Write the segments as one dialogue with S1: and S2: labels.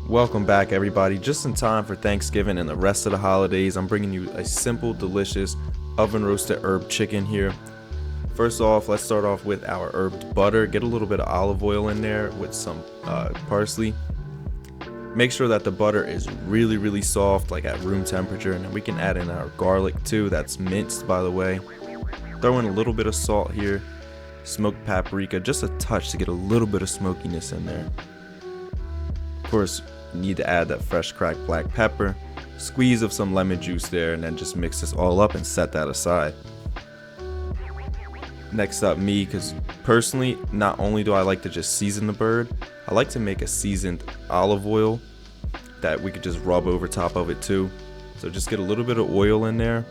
S1: Welcome back, everybody. Just in time for Thanksgiving and the rest of the holidays, I'm bringing you a simple, delicious oven roasted herb chicken here. First off, let's start off with our herbed butter. Get a little bit of olive oil in there with some parsley. Make sure that the butter is really soft, like at room temperature, and then we can add in our garlic too. That's minced, by the way. Throw in a little bit of salt here, smoked paprika, just a touch to get a little bit of smokiness in there. Of course, you need to add that fresh cracked black pepper, squeeze of some lemon juice there, and then just mix this all up and set that aside. Next up, me, because personally, not only do I like to just season the bird, I like to make a seasoned olive oil that we could just rub over top of it too. So just get a little bit of oil in there,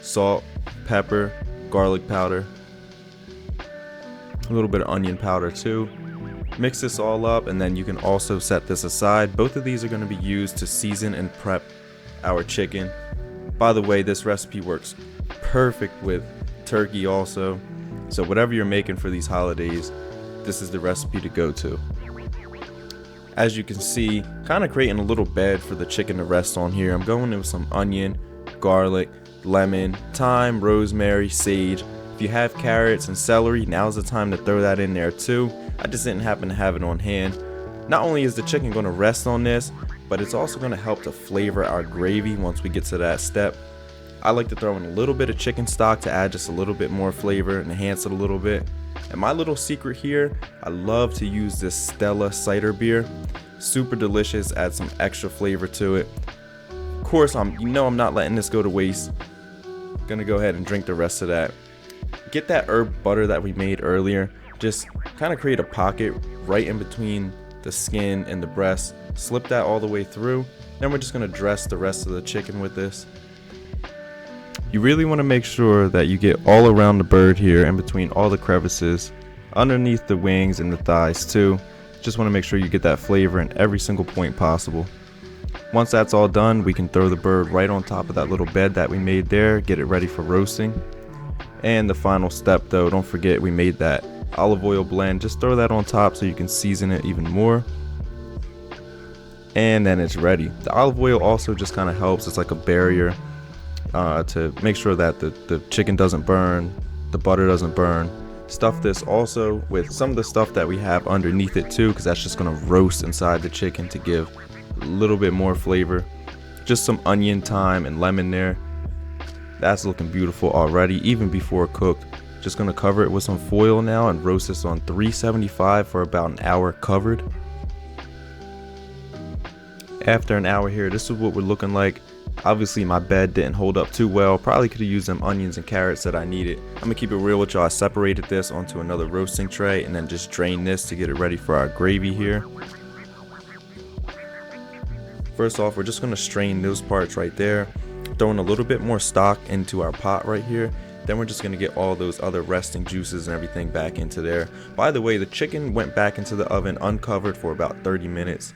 S1: salt, pepper, garlic powder, a little bit of onion powder too. Mix this all up, and then you can also set this aside. Both of these are going to be used to season and prep our chicken. By the way, this recipe works perfect with turkey also. So whatever you're making for these holidays, this is the recipe to go to. As you can see, kind of creating a little bed for the chicken to rest on here. I'm going in with some onion, garlic, lemon, thyme, rosemary, sage. If you have carrots and celery, now's the time to throw that in there too. I just didn't happen to have it on hand. Not only is the chicken going to rest on this, but it's also going to help to flavor our gravy once we get to that step. I like to throw in a little bit of chicken stock to add just a little bit more flavor and enhance it a little bit. And my little secret here, I love to use this Stella cider beer. Super delicious, add some extra flavor to it. Of course, I'm not letting this go to waste. Gonna go ahead and drink the rest of that. Get that herb butter that we made earlier. Just kind of create a pocket right in between the skin and the breast. Slip that all the way through. Then we're just gonna dress the rest of the chicken with this. You really want to make sure that you get all around the bird here, in between all the crevices, underneath the wings and the thighs too. Just want to make sure you get that flavor in every single point possible. Once that's all done, we can throw the bird right on top of that little bed that we made there, get it ready for roasting. And the final step though, don't forget we made that olive oil blend. Just throw that on top so you can season it even more. And then it's ready. The olive oil also just kind of helps. It's like a barrier to make sure that the chicken doesn't burn, the butter doesn't burn. Stuff this also with some of the stuff that we have underneath it too, because that's just going to roast inside the chicken to give a little bit more flavor. Just some onion, thyme, and lemon there. That's looking beautiful already, even before cooked. Just going to cover it with some foil now and roast this on 375 for about an hour covered. After an hour here, this is what we're looking like. Obviously my bed didn't hold up too well. Probably could have used them onions and carrots that I needed. I'm gonna keep it real with y'all. I separated this onto another roasting tray and then just drain this to get it ready for our gravy here. First off, we're just gonna strain those parts right there. Throwing a little bit more stock into our pot right here. Then we're just gonna get all those other resting juices and everything back into there. By the way, the chicken went back into the oven uncovered for about 30 minutes.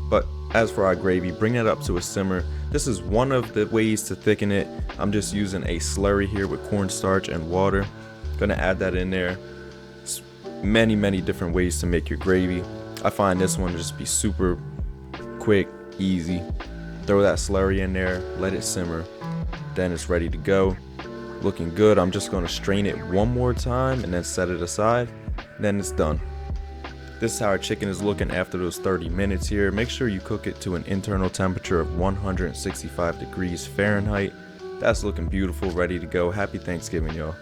S1: But as for our gravy, bring that up to a simmer. This is one of the ways to thicken it. I'm just using a slurry here with cornstarch and water. Gonna add that in there. It's many different ways to make your gravy. I find this one to just be super quick, easy. Throw that slurry in there, let it simmer. Then it's ready to go. Looking good. I'm just gonna strain it one more time and then set it aside. Then it's done. This is how our chicken is looking after those 30 minutes here. Make sure you cook it to an internal temperature of 165 degrees Fahrenheit. That's looking beautiful, ready to go. Happy Thanksgiving, y'all.